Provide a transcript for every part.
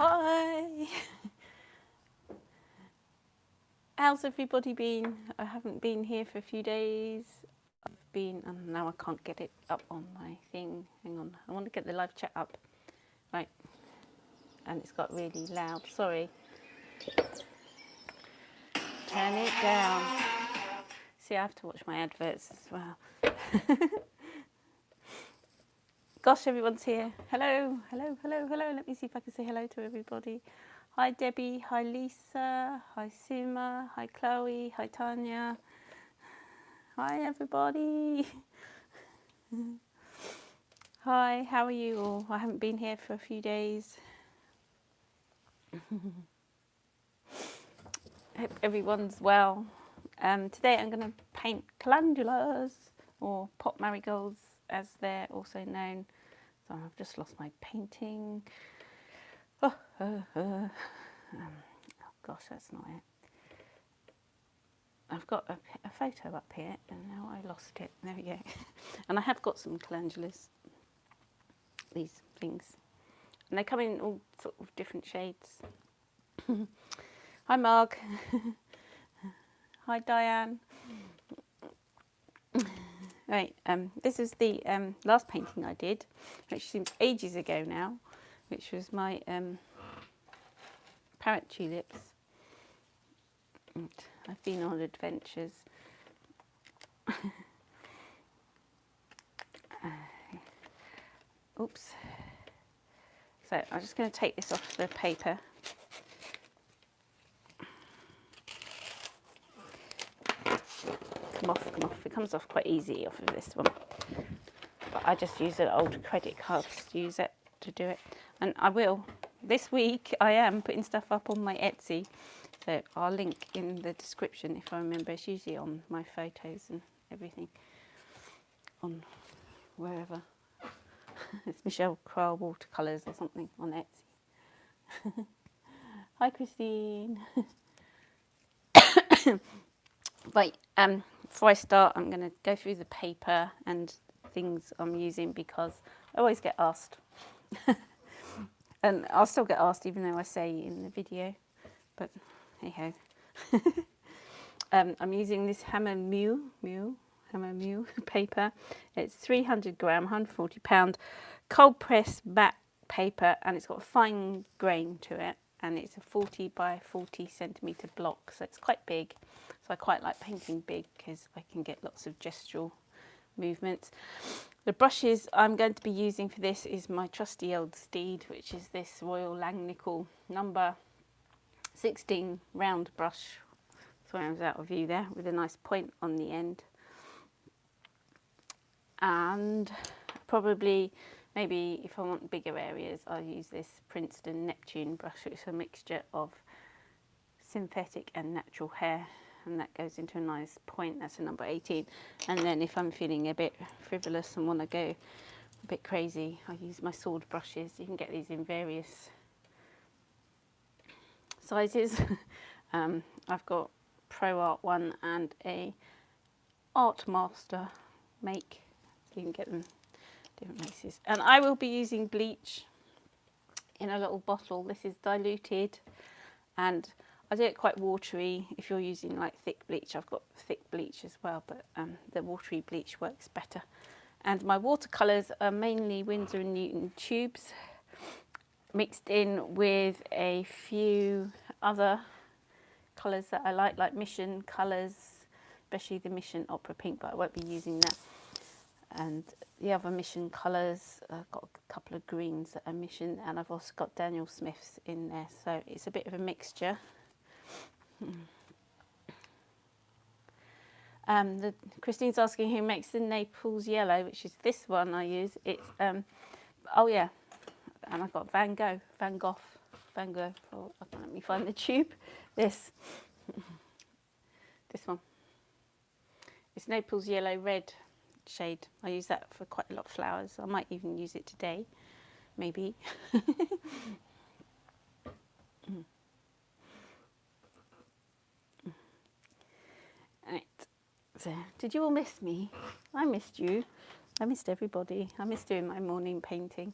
Hi! How's everybody been? I haven't been here for a few days. I've been, and now I can't get it up on my thing. Hang on, I want to get the live chat up. Right, and it's got really loud. Sorry. Turn it down. See, I have to watch my adverts as well. Gosh, everyone's here. Hello, hello, hello, hello. Let me see if I can say hello to everybody. Hi, Debbie. Hi, Lisa. Hi, Suma. Hi, Chloe. Hi, Tanya. Hi, everybody. Hi, how are you all? I haven't been here for a few days. Hope everyone's well. Today I'm going to paint calendulas, or pot marigolds as they're also known. So I've just lost my painting. Oh gosh, that's not it. I've got a photo up here and now I lost it. There we go. And I have got some calendulas, these things. And they come in all sort of different shades. Hi, Marg. Hi, Diane. Right, this is the last painting I did, which seems ages ago now, which was my parrot tulips. And I've been on adventures. Oops. So I'm just going to take this off the paper. Come off. It comes off quite easy off of this one. But I just use an old credit card to use it to do it. And I will. This week I am putting stuff up on my Etsy. So I'll link in the description if I remember. It's usually on my photos and everything. On wherever. It's Michelle Crowell Watercolors or something on Etsy. Hi, Christine. Right, before I start, I'm going to go through the paper and things I'm using because I always get asked. And I'll still get asked even though I say in the video, but hey ho. I'm using this Hammer Mew paper. It's 300 gram, 140 pound, cold press matte paper, and it's got a fine grain to it, and it's a 40 by 40 centimetre block, so it's quite big. So I quite like painting big because I can get lots of gestural movements. The brushes I'm going to be using for this is my trusty old steed, which is this Royal Langnickel number 16 round brush. Sorry, I was out of view there, with a nice point on the end. And probably, maybe if I want bigger areas, I'll use this Princeton Neptune brush. It's a mixture of synthetic and natural hair, and that goes into a nice point. That's a number 18. And then if I'm feeling a bit frivolous and want to go a bit crazy, I use my sword brushes. You can get these in various sizes. I've got Pro Art one and a Art Master make. You can get them different places. And I will be using bleach in a little bottle. This is diluted, and I do it quite watery. If you're using like thick bleach, I've got thick bleach as well, but the watery bleach works better. And my watercolours are mainly Winsor & Newton tubes, mixed in with a few other colours that I like Mission colours, especially the Mission Opera Pink, but I won't be using that. And the other Mission colours, I've got a couple of greens that are Mission, and I've also got Daniel Smith's in there, so it's a bit of a mixture. Christine's asking who makes the Naples yellow, which is this one I use. It's oh yeah, and I've got Van Gogh. Oh, let me find the tube. This one. It's Naples yellow red shade. I use that for quite a lot of flowers. I might even use it today, maybe. Right. So, did you all miss me? I missed you. I missed everybody. I missed doing my morning painting.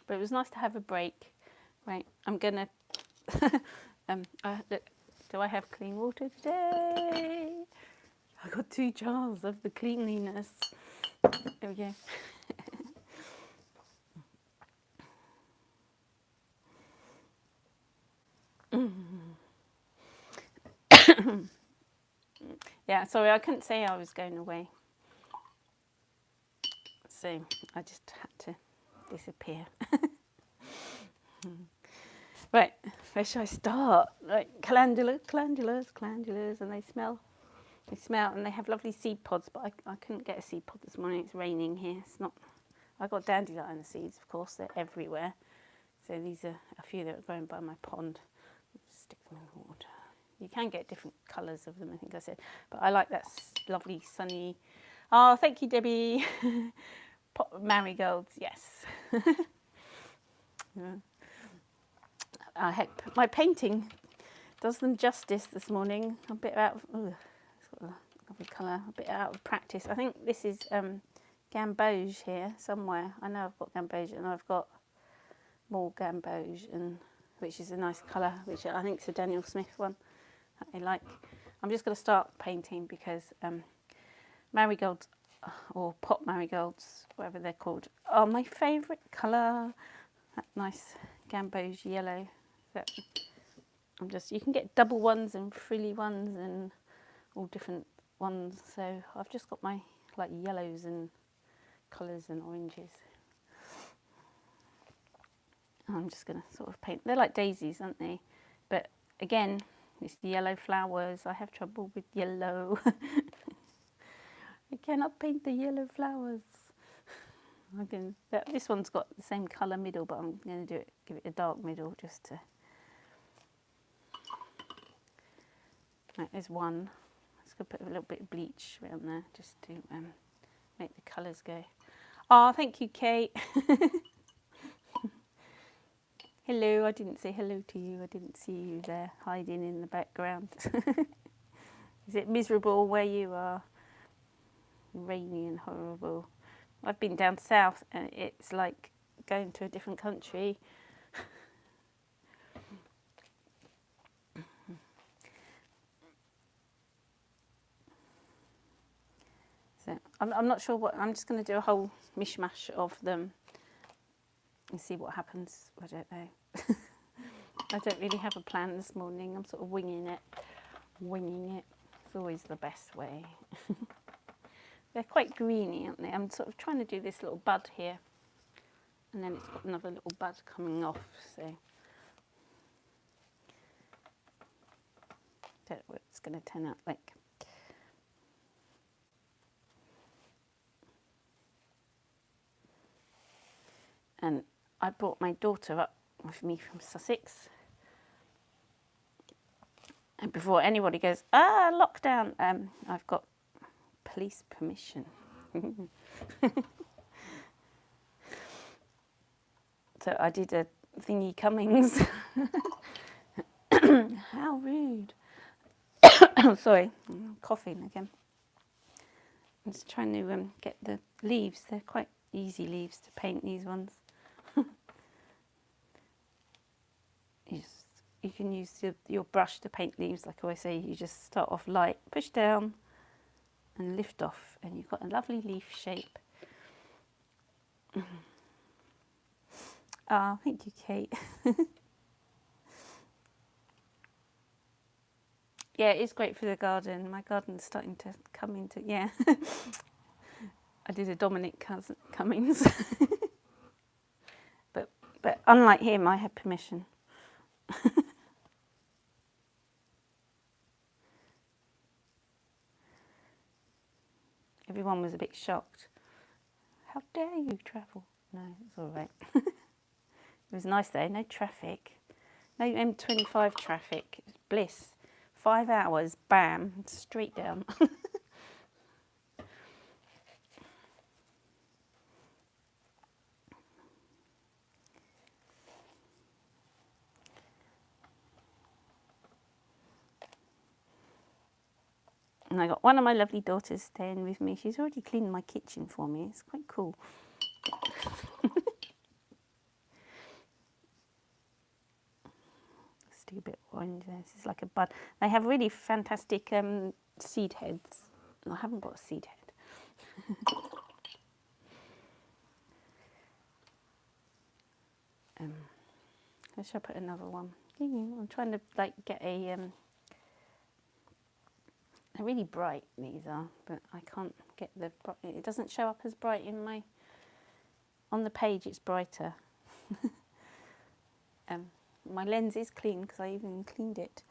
But it was nice to have a break Right, I'm gonna. Look, do I have clean water today? I got 2 jars of the cleanliness. There we go. Yeah, sorry, I couldn't say I was going away, so I just had to disappear. Right, where should I start? Like calendulas, and they smell, and they have lovely seed pods, but I couldn't get a seed pod this morning. It's raining here. It's not. I got dandelion seeds, of course, they're everywhere. So these are a few that are grown by my pond. Stick them in the water. You can get different colours of them, I think I said, but I like that lovely sunny. Oh, thank you, Debbie. Marigolds, yes. Yeah. Heck, my painting does them justice this morning. A bit out of, it's got a lovely colour, a bit out of practice. I think this is gamboge here somewhere. I know I've got gamboge and I've got more gamboge, and which is a nice colour, which I think is a Daniel Smith one that I like. I'm just going to start painting because marigolds, or pot marigolds, whatever they're called, are my favourite colour. That nice gamboge yellow. So you can get double ones and frilly ones and all different ones. So I've just got my like yellows and colours and oranges. I'm just going to sort of paint. They're like daisies, aren't they? But again, it's yellow flowers. I have trouble with yellow. I cannot paint the yellow flowers. This one's got the same colour middle, but I'm going to give it a dark middle just to. Right, there's one. Let's go put a little bit of bleach around there just to make the colours go. Oh, thank you, Kate. Hello, I didn't say hello to you. I didn't see you there hiding in the background. Is it miserable where you are? Rainy and horrible. I've been down south and it's like going to a different country. So I'm not sure what, I'm just going to do a whole mishmash of them and see what happens. I don't know. I don't really have a plan this morning. I'm sort of winging it. It's always the best way. They're quite greeny, aren't they? I'm sort of trying to do this little bud here. And then it's got another little bud coming off, so. Don't know what it's going to turn out like. And I brought my daughter up with me from Sussex. And before anybody goes, lockdown, I've got police permission. So I did a thingy Cummings. How rude. Sorry, I'm coughing again. I'm just trying to get the leaves. They're quite easy leaves to paint, these ones. You can use your brush to paint leaves, like I always say. You just start off light, push down and lift off, and you've got a lovely leaf shape. Ah, thank you, Kate. Yeah, it is great for the garden. My garden's starting to come into, yeah. I did a Dominic Cummings. but unlike him, I had permission. Everyone was a bit shocked. How dare you travel? No, it's all right. It was nice though, no traffic. No M25 traffic. It was bliss. 5 hours, bam, straight down. And I got one of my lovely daughters staying with me. She's already cleaned my kitchen for me. It's quite cool. do a bit orange there. This is like a bud. They have really fantastic seed heads. I haven't got a seed head. Where should I put another one? I'm trying to like get a they're really bright, these are, but I can't get the, it doesn't show up as bright in my, on the page it's brighter. My lens is clean because I even cleaned it.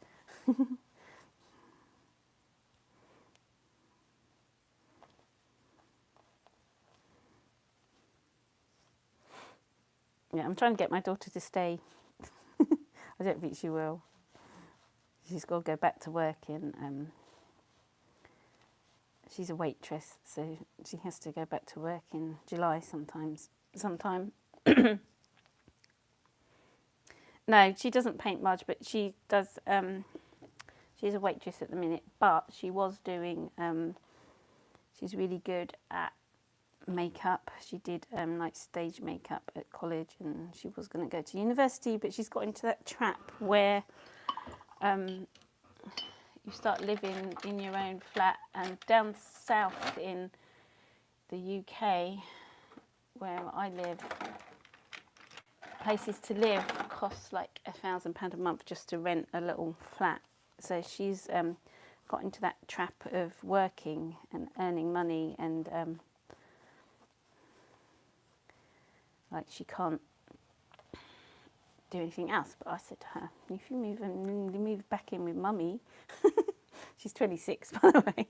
Yeah, I'm trying to get my daughter to stay. I don't think she will. She's got to go back to work in, she's a waitress, so she has to go back to work in July sometime. No, she doesn't paint much, but she does, she's a waitress at the minute, but she was doing, she's really good at makeup. She did like stage makeup at college, and she was going to go to university, but she's got into that trap where you start living in your own flat, and down south in the UK where I live, places to live cost like £1,000 a month just to rent a little flat. So she's got into that trap of working and earning money, and like she can't do anything else. But I said to her, if you move back in with mummy, she's 26 by the way,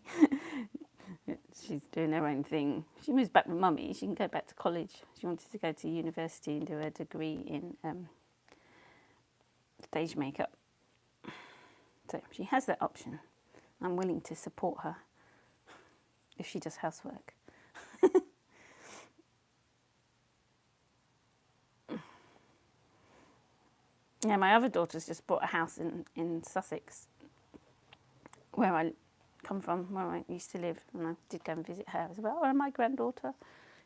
she's doing her own thing. She moves back with mummy, she can go back to college. She wanted to go to university and do a degree in stage makeup. So she has that option. I'm willing to support her if she does housework. Yeah, my other daughter's just bought a house in Sussex, where I come from, where I used to live, and I did go and visit her as well, and my granddaughter.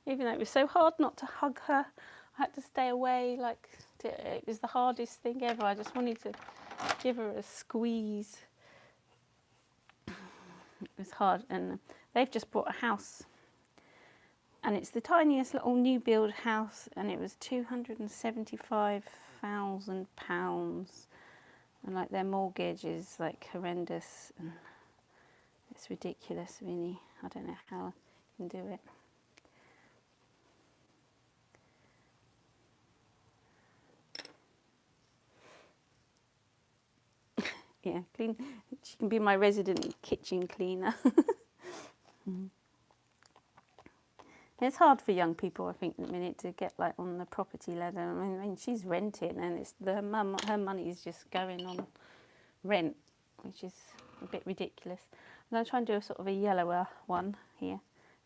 Even though it was so hard not to hug her, I had to stay away. Like, it was the hardest thing ever. I just wanted to give her a squeeze. It was hard, and they've just bought a house, and it's the tiniest little new build house, and it was £275,000, and like their mortgage is like horrendous, and it's ridiculous, really. I don't know how you can do it. Yeah, clean. She can be my resident kitchen cleaner. It's hard for young people, I think, at the minute to get like on the property ladder. I mean she's renting, and it's her money is just going on rent, which is a bit ridiculous. I'm going to try and do a sort of a yellower one here.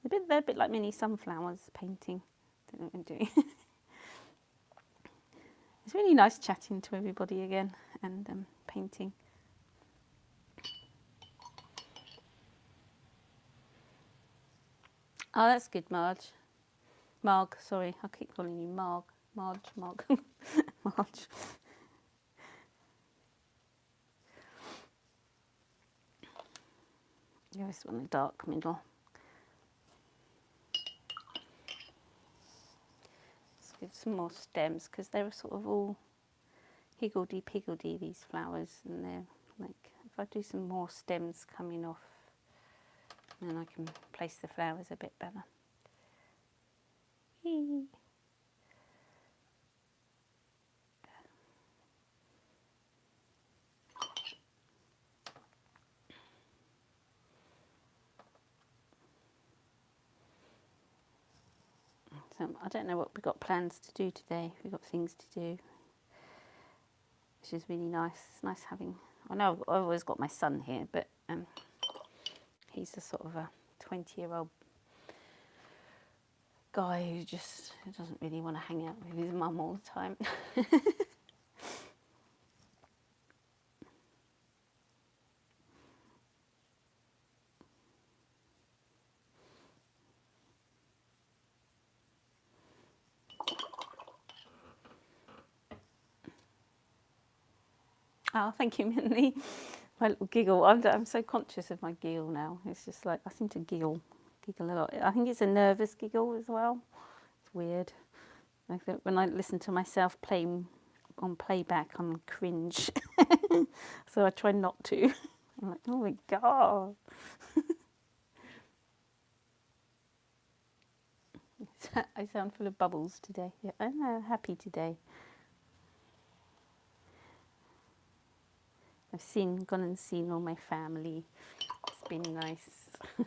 They're a bit like mini sunflowers painting. Don't know what I'm doing. It's really nice chatting to everybody again and painting. Oh, that's good, Marge. Marg, sorry, I keep calling you Marg. Marge. Marge. Give this one a dark middle. Let's give some more stems, because they were sort of all higgledy-piggledy, these flowers, and they're like, if I do some more stems coming off, then I can place the flowers a bit better. So I don't know what we've got plans to do today. We've got things to do, which is really nice. It's nice having, I know I've always got my son here, but he's a sort of a 20-year-old guy who just doesn't really want to hang out with his mum all the time. Oh, thank you, Minnie. My little giggle. I'm so conscious of my giggle now. It's just like I seem to giggle a lot. I think it's a nervous giggle as well. It's weird. Like when I listen to myself playing on playback, I'm cringe. So I try not to. I'm like, oh my god. I sound full of bubbles today. Yeah, I'm happy today. I've gone and seen all my family. It's been nice. It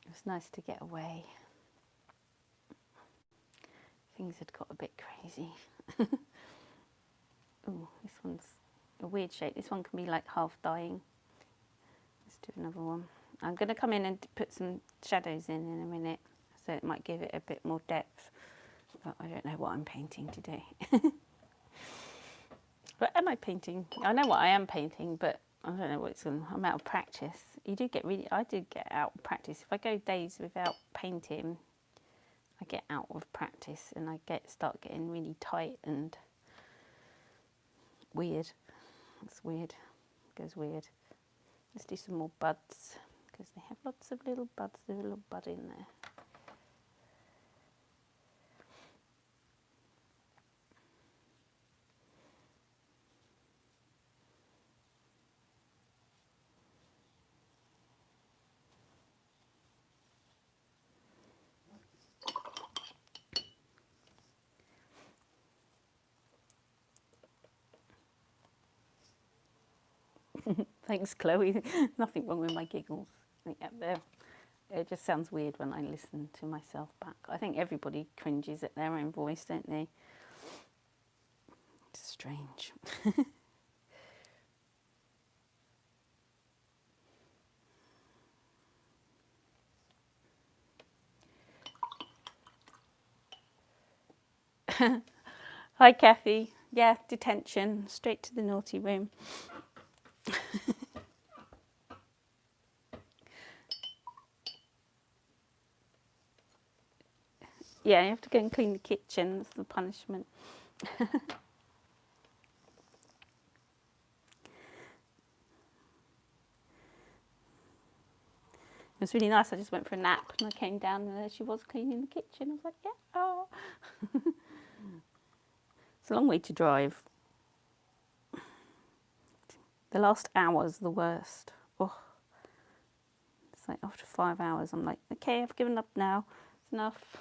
was nice to get away. Things had got a bit crazy. Oh, this one's a weird shape. This one can be like half dying. Let's do another one. I'm going to come in and put some shadows in a minute, so it might give it a bit more depth. But I don't know what I'm painting today. What am I painting? I know what I am painting, but I don't know what it's going. I'm out of practice. I do get out of practice. If I go days without painting, I get out of practice and I start getting really tight and weird. It's weird. It goes weird. Let's do some more buds because they have lots of little buds. There's a little bud in there. Thanks, Chloe. Nothing wrong with my giggles. It just sounds weird when I listen to myself back. I think everybody cringes at their own voice, don't they? It's strange. Hi, Kathy. Yeah, detention. Straight to the naughty room. Yeah, you have to go and clean the kitchen. That's the punishment. It was really nice. I just went for a nap and I came down and there she was cleaning the kitchen. I was like, yeah, oh. It's a long way to drive. The last hour's the worst. Oh. It's like after 5 hours, I'm like, okay, I've given up now. It's enough.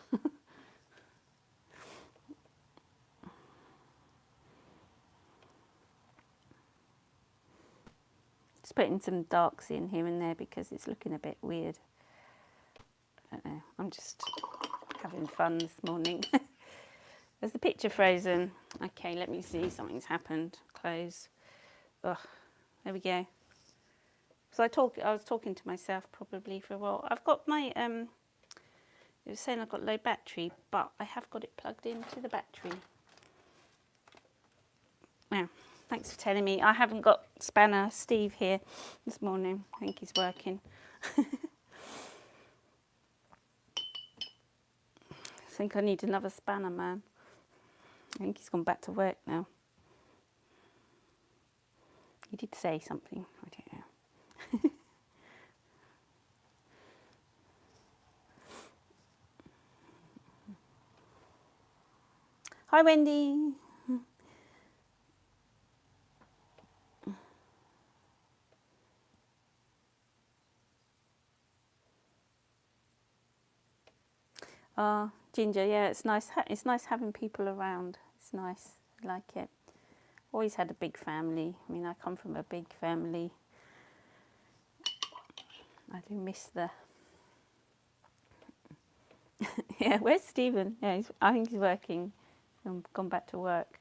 Just putting some darks in here and there because it's looking a bit weird. I don't know. I'm just having fun this morning. Is the picture frozen? Okay, let me see. Something's happened. Close. Ugh. There we go. So I was talking to myself probably for a while. I've got my it was saying I've got low battery, but I have got it plugged into the battery. Wow. Thanks for telling me. I haven't got Spanner Steve here this morning. I think he's working. I think I need another spanner man. I think he's gone back to work now. He did say something. I don't know. Hi, Wendy. Ginger, yeah, it's nice. It's nice having people around. It's nice. I like it. Always had a big family. I mean, I come from a big family. I do miss the. Yeah, where's Stephen? Yeah, I think he's working. Gone back to work.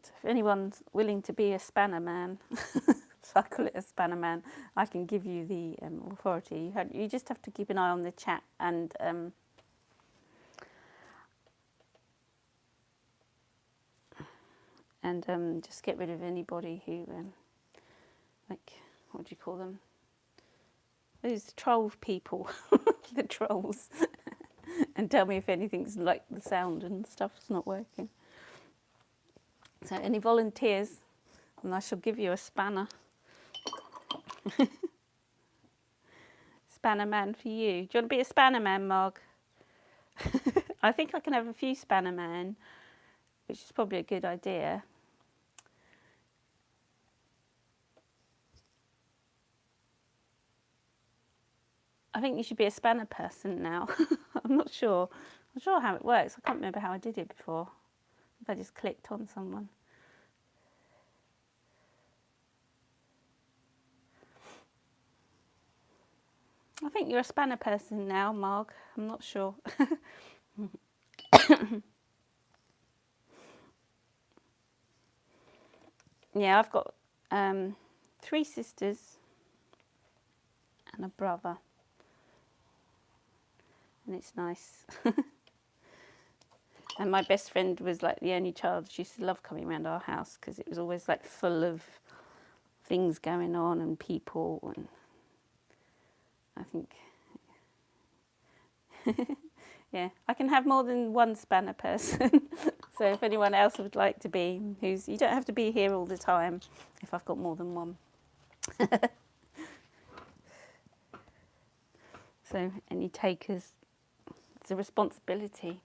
So if anyone's willing to be a spanner man, so I call it a spanner man, I can give you the authority. You just have to keep an eye on the chat and just get rid of anybody who like, what do you call them? Those troll people, the trolls, and tell me if anything's like the sound and stuff's not working. So any volunteers, and I shall give you a spanner. Spanner man for you. Do you want to be a spanner man, Marg? I think I can have a few spanner men, which is probably a good idea. I think you should be a spanner person now. I'm not sure. I'm not sure how it works. I can't remember how I did it before. If I just clicked on someone. I think you're a spanner person now, Marg. I'm not sure. Yeah, I've got 3 sisters and a brother. And it's nice. And my best friend was like the only child. She used to love coming around our house because it was always like full of things going on and people, and I think yeah, I can have more than one spanner person. So if anyone else would like to be, you don't have to be here all the time if I've got more than one. So any takers, it's a responsibility.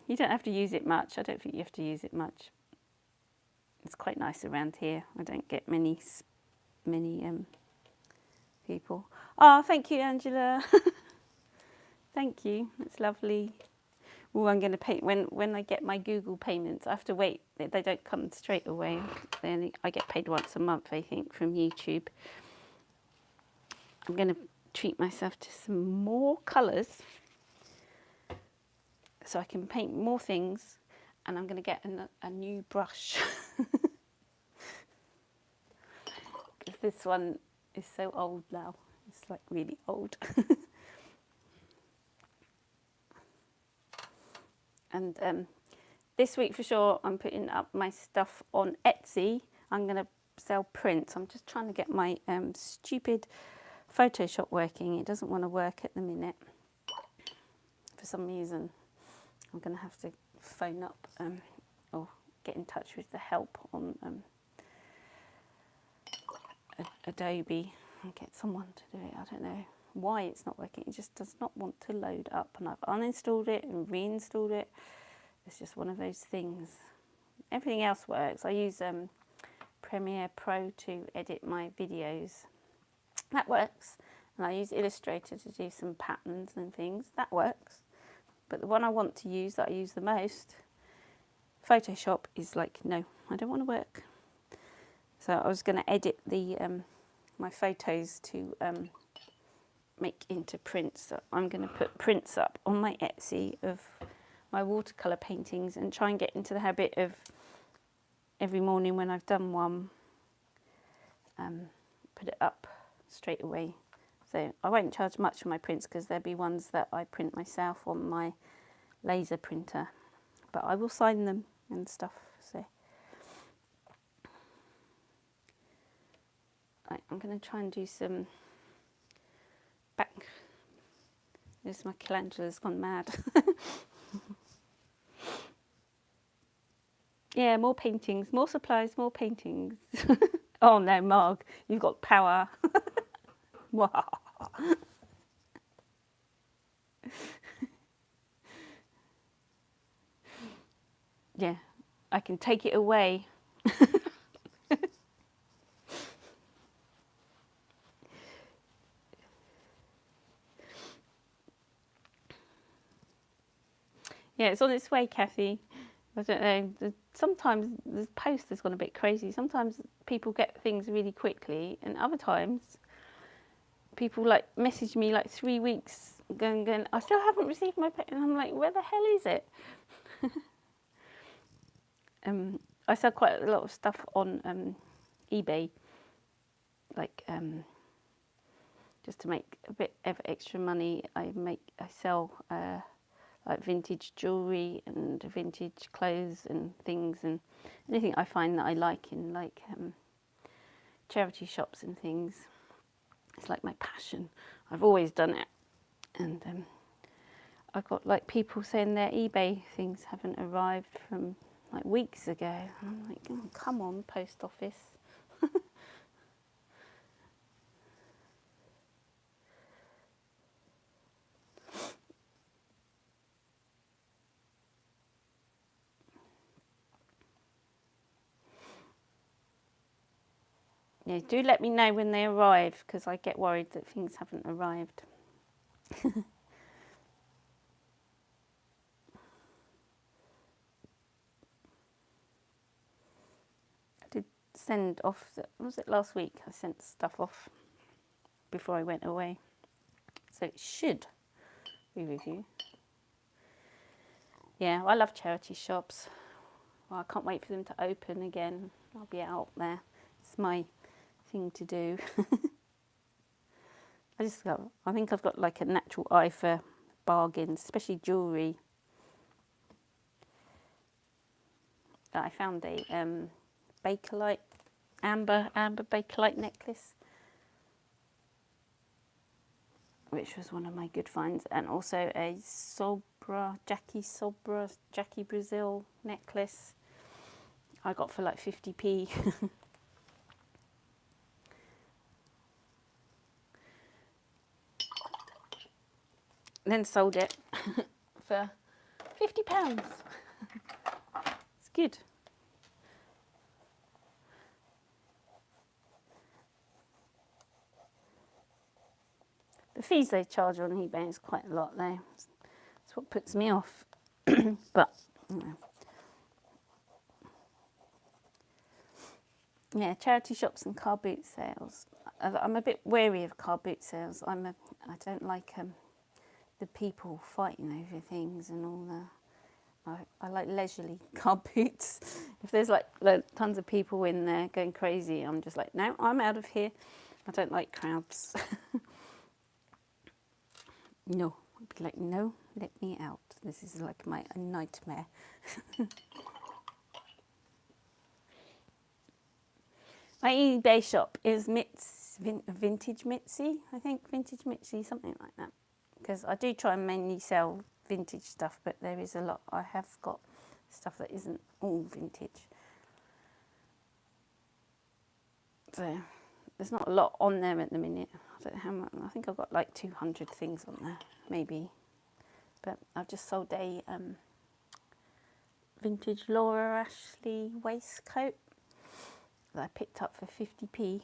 You don't have to use it much. I don't think you have to use it much. It's quite nice around here. I don't get many people. Oh, thank you, Angela. Thank you. That's lovely. Oh, I'm going to pay when I get my Google payments. I have to wait. They don't come straight away. I get paid once a month, I think, from YouTube. I'm going to treat myself to some more colours so I can paint more things, and I'm going to get a new brush. Because this one is so old now. It's like really old. And this week for sure, I'm putting up my stuff on Etsy. I'm going to sell prints. I'm just trying to get my stupid Photoshop working. It doesn't want to work at the minute. For some reason, I'm going to have to phone up or get in touch with the help on Adobe and get someone to do it. I don't know why it's not working. It just does not want to load up, and I've uninstalled it and reinstalled it. It's just one of those things. Everything else works. I use Premiere Pro to edit my videos. That works. And I use Illustrator to do some patterns and things. That works. But the one I want to use, that I use the most, Photoshop, is like, no, I don't want to work. So I was going to edit the my photos to make into prints. So I'm going to put prints up on my Etsy of my watercolour paintings and try and get into the habit of every morning when I've done one, put it up straight away. So I won't charge much for my prints because there'll be ones that I print myself on my laser printer, but I will sign them and stuff. So right, I'm going to try and do some back. This, my calendula's gone mad. Yeah, more paintings, more supplies, more paintings. Oh no, Marg, you've got power. Wow. Yeah, I can take it away. Yeah, it's on its way, Kathy. I don't know. Sometimes the post has gone a bit crazy. Sometimes people get things really quickly, and other times people like message me like 3 weeks going, I still haven't received my pay. And I'm like, where the hell is it? I sell quite a lot of stuff on eBay, like just to make a bit of extra money. I sell like vintage jewellery and vintage clothes and things, and anything I find that I like in like charity shops and things. It's like my passion. I've always done it. And I've got like people saying their eBay things haven't arrived from like weeks ago. And I'm like, oh, come on, post office. Yeah, do let me know when they arrive, because I get worried that things haven't arrived. I did send off, was it last week? I sent stuff off before I went away. So it should be with you. Yeah, I love charity shops. Well, I can't wait for them to open again. I'll be out there. It's my thing to do. I think I've got like a natural eye for bargains, especially jewellery. I found a Bakelite, amber Bakelite necklace, which was one of my good finds, and also a Jackie Brazil necklace I got for like 50p. Then sold it for £50. It's good. The fees they charge on eBay is quite a lot though. That's what puts me off. But you know. Yeah, charity shops and car boot sales. I'm a bit wary of car boot sales. I don't like the people fighting over things and all the. I like leisurely car boots. If there's like tons of people in there going crazy, I'm just like, no, I'm out of here. I don't like crowds. No, I'd be like, no, let me out. This is like a nightmare. My eBay shop is Vintage Mitzi, I think. Vintage Mitzi, something like that. Because I do try and mainly sell vintage stuff, but there is a lot. I have got stuff that isn't all vintage. So there's not a lot on there at the minute. I don't know how much. I think I've got like 200 things on there, maybe. But I've just sold a vintage Laura Ashley waistcoat that I picked up for 50p.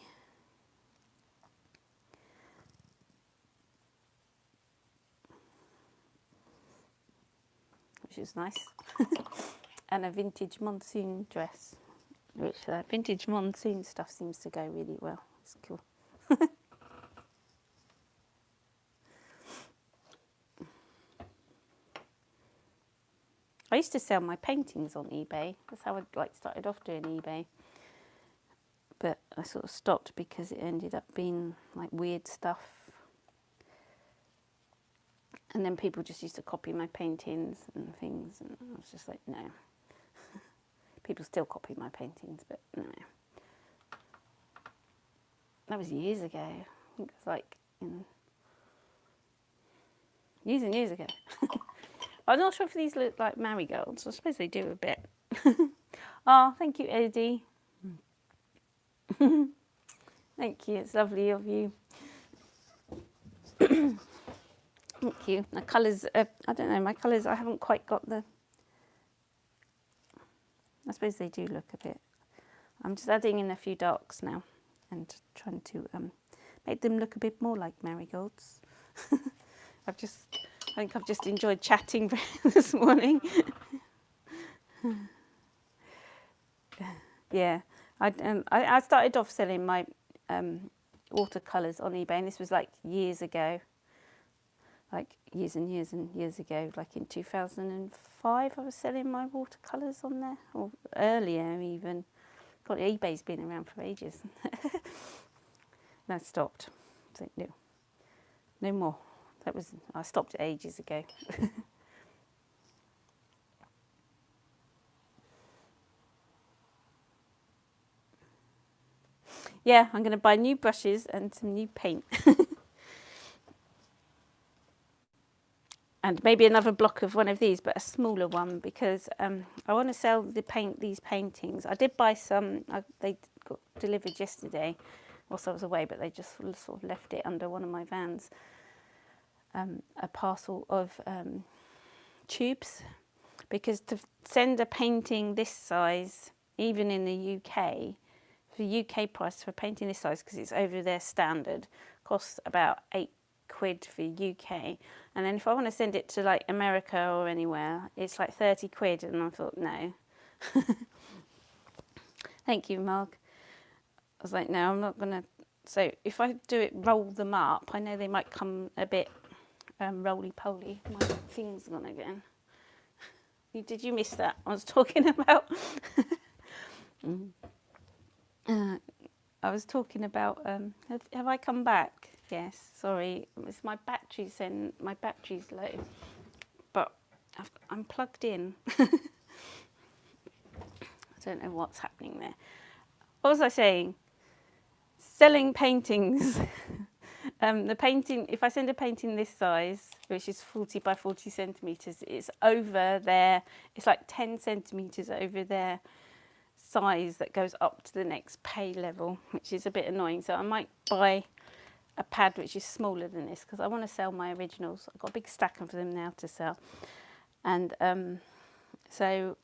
Which is nice. And a vintage monsoon dress, which vintage monsoon stuff seems to go really well. It's cool. I used to sell my paintings on eBay. That's how I started off doing eBay. But I sort of stopped because it ended up being like weird stuff. And then people just used to copy my paintings and things, and I was just like, no. People still copy my paintings, but no. That was years ago. I think it was like years and years ago. I'm not sure if these look like marigolds. I suppose they do a bit. Oh, thank you, Eddie. Thank you. It's lovely of you. Thank you. My colours, I don't know, my colours, I haven't quite got the... I suppose they do look a bit... I'm just adding in a few darks now and trying to make them look a bit more like marigolds. I think I've just enjoyed chatting this morning. Yeah, I started off selling my watercolours on eBay, and this was like years ago. Like years and years and years ago, like in 2005, I was selling my watercolours on there, or earlier even. God, eBay's been around for ages. And I stopped. So, no more. I stopped ages ago. Yeah, I'm going to buy new brushes and some new paint. And maybe another block of one of these, but a smaller one, because I want to sell these paintings. I did buy some. They got delivered yesterday whilst I was away, but they just sort of left it under one of my vans. A parcel of tubes, because to send a painting this size, even in the UK, the UK price for painting this size, because it's over their standard, costs about £8 for UK. And then if I want to send it to like America or anywhere, it's like 30 quid. And I thought, no. Thank you, Mark. I was like, no, I'm not going to. So if I do it, roll them up, I know they might come a bit roly-poly. My thing's gone again. Did you miss that? I was talking about... I was talking about... have I come back? Yes, sorry. It's my battery's low. But I'm plugged in. I don't know what's happening there. What was I saying? Selling paintings. The painting, if I send a painting this size, which is 40 by 40 centimetres, it's over there. It's like 10 centimetres over their size that goes up to the next pay level, which is a bit annoying. So I might buy a pad which is smaller than this, because I want to sell my originals. I've got a big stack of them now to sell. And so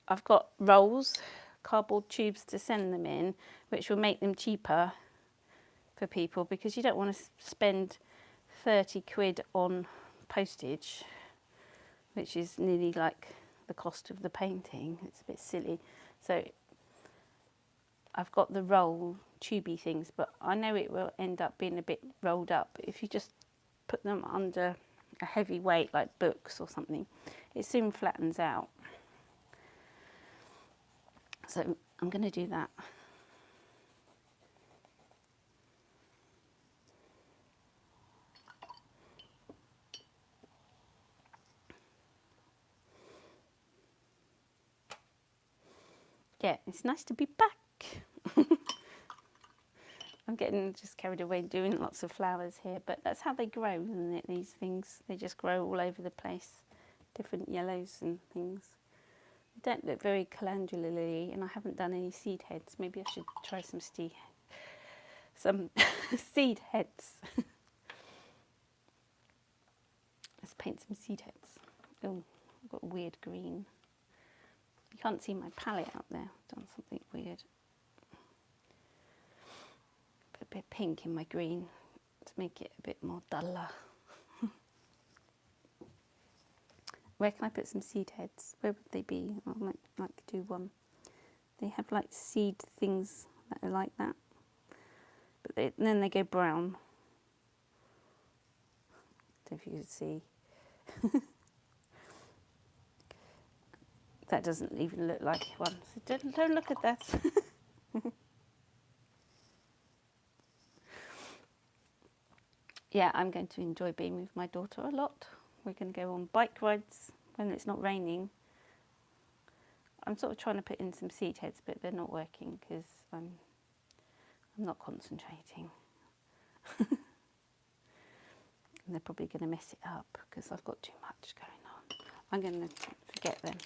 I've got rolls, cardboard tubes to send them in, which will make them cheaper for people, because you don't want to spend 30 quid on postage, which is nearly like the cost of the painting. It's a bit silly. So I've got the roll tubey things, but I know it will end up being a bit rolled up. If you just put them under a heavy weight like books or something, it soon flattens out. So I'm going to do that. Yeah, it's nice to be back. I'm getting just carried away doing lots of flowers here, but that's how they grow, isn't it? These things, they just grow all over the place, different yellows and things. They don't look very calendula-y, and I haven't done any seed heads. Maybe I should try some seed heads. Let's paint some seed heads. Oh, I've got weird green. You can't see my palette out there. I've done something weird. Put a bit of pink in my green to make it a bit more duller. Where can I put some seed heads? Where would they be? I might like to do one. They have like seed things that are like that. But then they go brown. I don't know if you can see. That doesn't even look like one. So don't look at that. Yeah, I'm going to enjoy being with my daughter a lot. We're going to go on bike rides when it's not raining. I'm sort of trying to put in some seed heads, but they're not working because I'm not concentrating. And they're probably going to mess it up because I've got too much going on. I'm going to forget them.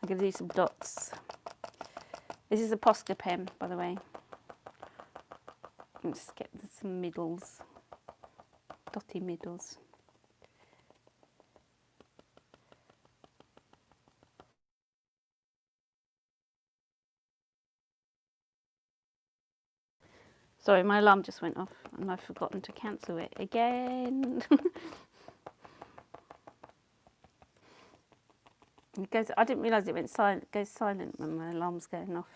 I'm going to do some dots. This is a Posca pen, by the way. Let's get some middles, dotty middles. Sorry, my alarm just went off and I've forgotten to cancel it again. It goes, I didn't realise it went silent. It goes silent when my alarm's going off.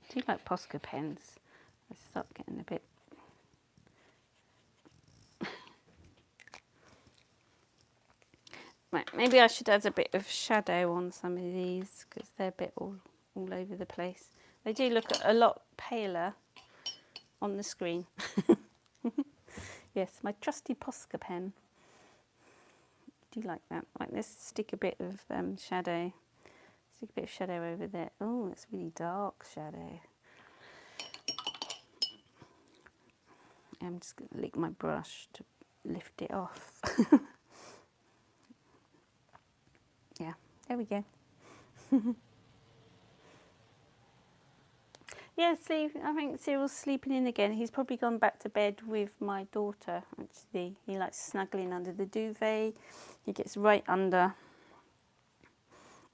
I do like Posca pens. I start getting a bit... Right, maybe I should add a bit of shadow on some of these because they're a bit all over the place. They do look a lot paler on the screen. Yes, my trusty Posca pen. Do you like that? Like, let's stick a bit of shadow. Stick a bit of shadow over there. Oh, it's really dark shadow. I'm just going to lick my brush to lift it off. Yeah, there we go. Yeah, I think Cyril's sleeping in again. He's probably gone back to bed with my daughter, actually. He likes snuggling under the duvet. He gets right under.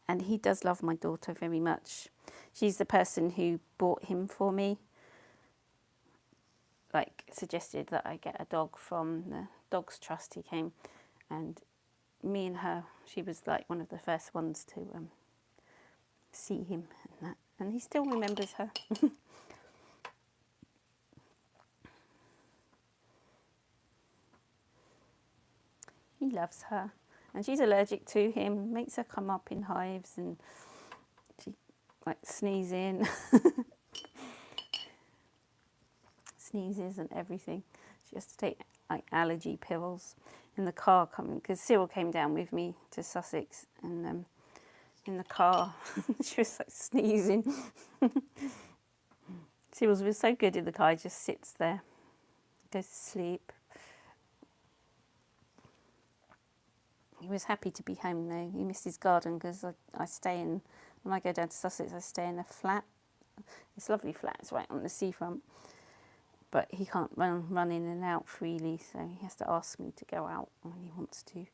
And he does love my daughter very much. She's the person who bought him for me. Like, suggested that I get a dog from the Dogs Trust. He came, and me and her, she was like one of the first ones to see him and that. And he still remembers her. He loves her, and she's allergic to him. Makes her come up in hives, and she like sneezing, sneezes and everything. She has to take like allergy pills in the car coming, because Cyril came down with me to Sussex, and in the car she was like sneezing. Cyril was so good in the car. He just sits there, goes to sleep. He was happy to be home though. He missed his garden, because I stay in, when I go down to Sussex, I stay in a flat. It's a lovely flat, it's right on the seafront. But he can't run in and out freely, so he has to ask me to go out when he wants to.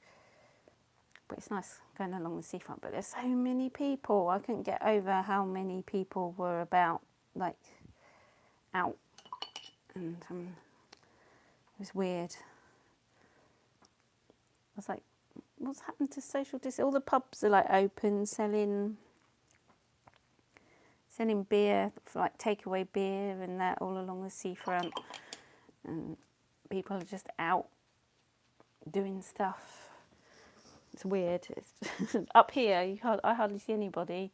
But it's nice going along the seafront. But there's so many people. I couldn't get over how many people were about, like, out. And it was weird. I was like, what's happened to social distancing? All the pubs are like open, selling beer, like takeaway beer and that, all along the seafront, and people are just out doing stuff. It's weird. It's up here, I hardly see anybody,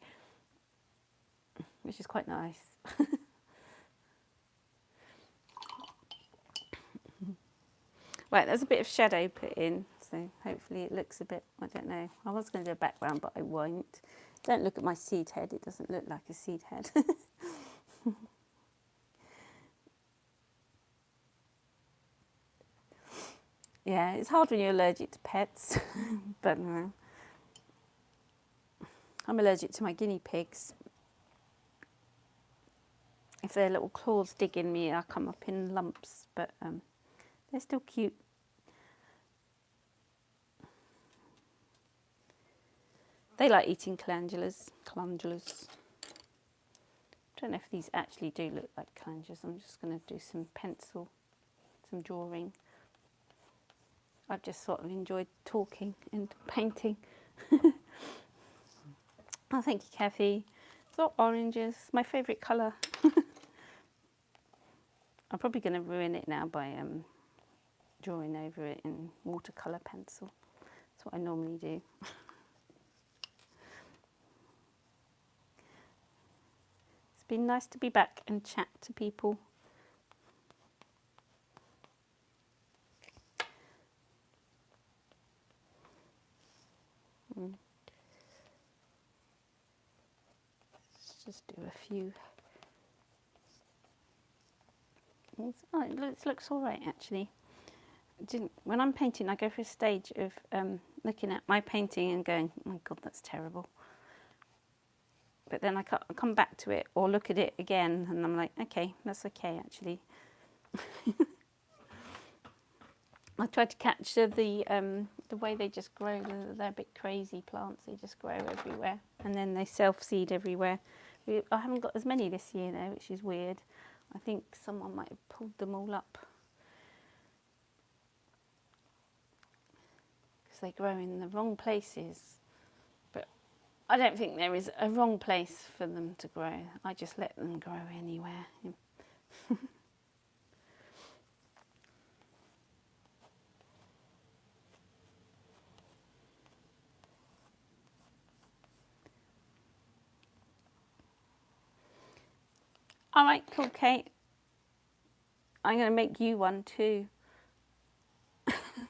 which is quite nice. Right, there's a bit of shadow put in, so hopefully it looks a bit, I don't know. I was going to do a background, but I won't. Don't look at my seed head. It doesn't look like a seed head. Yeah, it's hard when you're allergic to pets, but no. I'm allergic to my guinea pigs. If their little claws dig in me, I come up in lumps, but they're still cute. They like eating calendulas. Don't know if these actually do look like calendulas. I'm just going to do some pencil, some drawing. I've just sort of enjoyed talking and painting. Oh, thank you, Kathy. It's all oranges. My favourite colour. I'm probably going to ruin it now by drawing over it in watercolour pencil. That's what I normally do. It's been nice to be back and chat to people. Let's just do a few. Oh, it looks all right actually. When I'm painting, I go for a stage of looking at my painting and going, oh my God, that's terrible. But then I come back to it or look at it again and I'm like, okay, that's okay actually. I tried to capture the way they just grow. They're a bit crazy plants. They just grow everywhere and then they self-seed everywhere. I haven't got as many this year though, which is weird. I think someone might have pulled them all up. Because they grow in the wrong places. But I don't think there is a wrong place for them to grow. I just let them grow anywhere. All right, cool, Kate. I'm going to make you one too.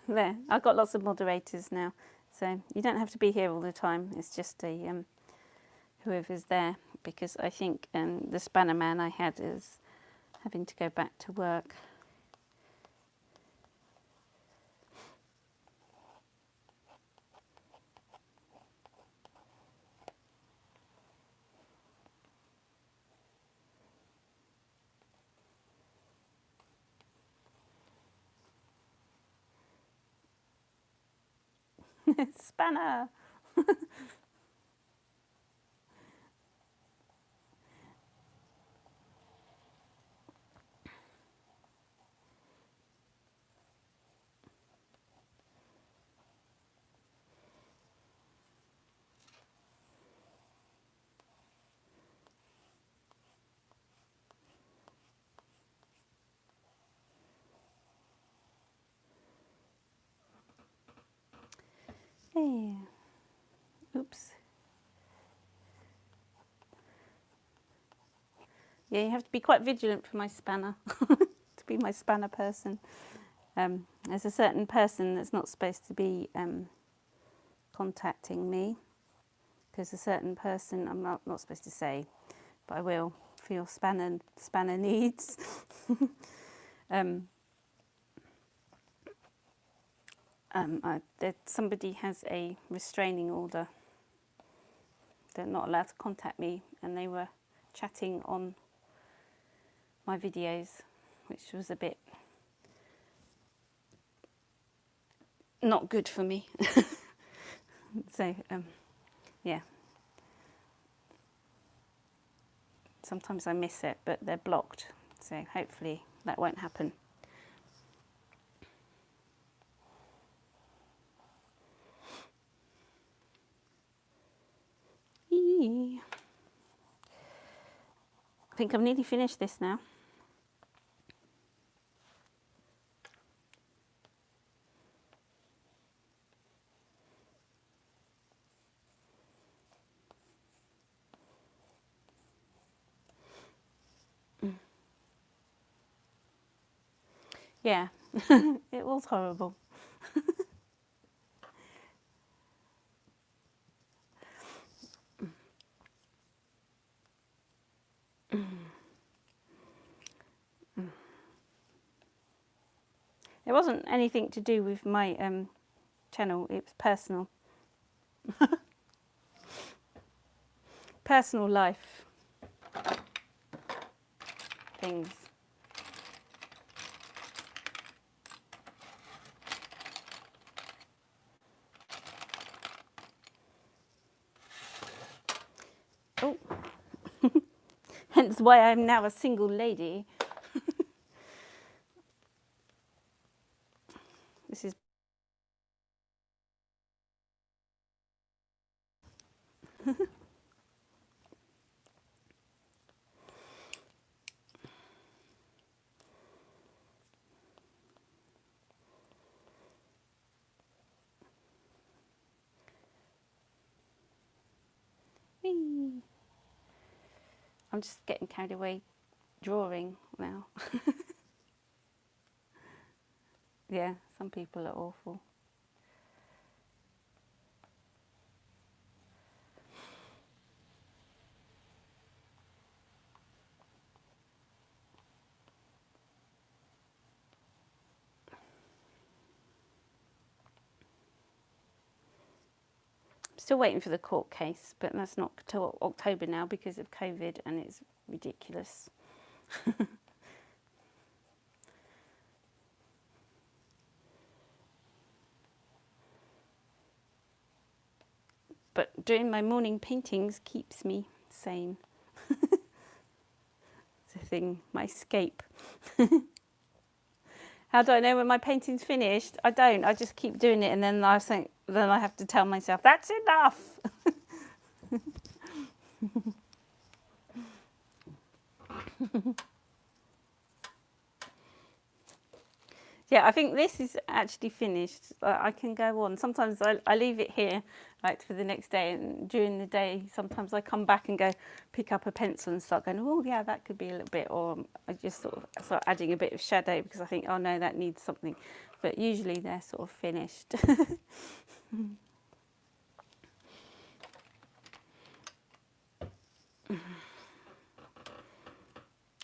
There, I've got lots of moderators now, so you don't have to be here all the time. It's just a whoever's there, because I think the spanner man I had is having to go back to work. Spanner! Hey. Oops. Yeah, you have to be quite vigilant for my spanner, to be my spanner person. There's a certain person that's not supposed to be contacting me, because a certain person, I'm not supposed to say, but I will, for your spanner needs. Somebody has a restraining order. They're not allowed to contact me, and they were chatting on my videos, which was a bit not good for me. So, yeah. Sometimes I miss it, but they're blocked. So hopefully that won't happen. Eee. I think I've nearly finished this now. Yeah, it was horrible. It wasn't anything to do with my channel, it was personal. Personal life things. Oh, hence why I'm now a single lady. This is whee. I'm just getting carried away drawing now. Yeah, some people are awful. Still waiting for the court case, but that's not till October now because of COVID, and it's ridiculous. But doing my morning paintings keeps me sane. It's a thing, my escape. How do I know when my painting's finished? I don't. I just keep doing it, and then I think, then I have to tell myself that's enough. Yeah, I think this is actually finished. I can go on. Sometimes I leave it here like for the next day, and during the day sometimes I come back and go pick up a pencil and start going, oh yeah, that could be a little bit, or I just sort of start adding a bit of shadow because I think, oh no, that needs something. But usually they're sort of finished.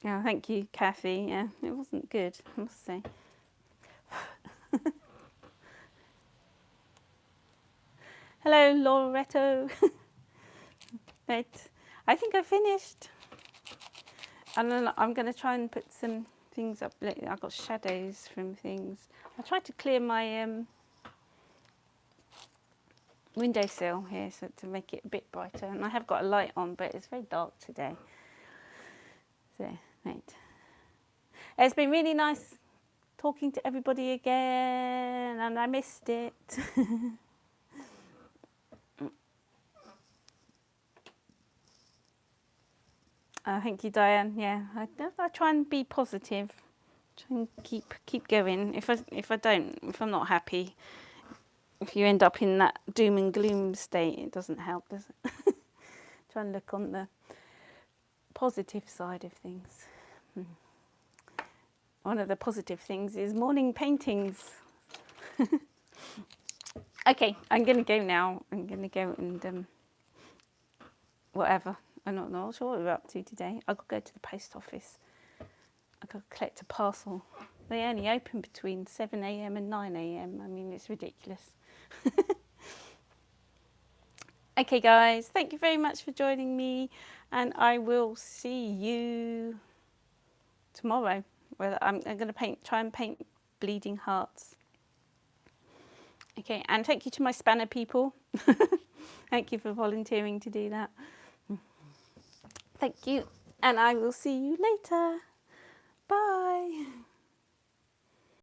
Yeah, thank you, Kathy. Yeah, it wasn't good, I must say. Hello, Loretto. Right, I think I finished. And then I'm going to try and put some things up. I've got shadows from things. I tried to clear my windowsill here so to make it a bit brighter. And I have got a light on, but it's very dark today. So, right. It's been really nice talking to everybody again, and I missed it. Thank you, Diane. Yeah, I try and be positive. Try and keep going. If I'm not happy, if you end up in that doom and gloom state, it doesn't help, does it? Try and look on the positive side of things. One of the positive things is morning paintings. Okay, I'm going to go now. I'm going to go and whatever. I'm not sure what we're up to today. I've got to go to the post office. I've got to collect a parcel. They only open between 7 a.m. and 9 a.m. I mean, it's ridiculous. Okay, guys, thank you very much for joining me, and I will see you tomorrow. Where I'm going to try and paint bleeding hearts. Okay, and thank you to my spanner people. Thank you for volunteering to do that. Thank you, and I will see you later. Bye.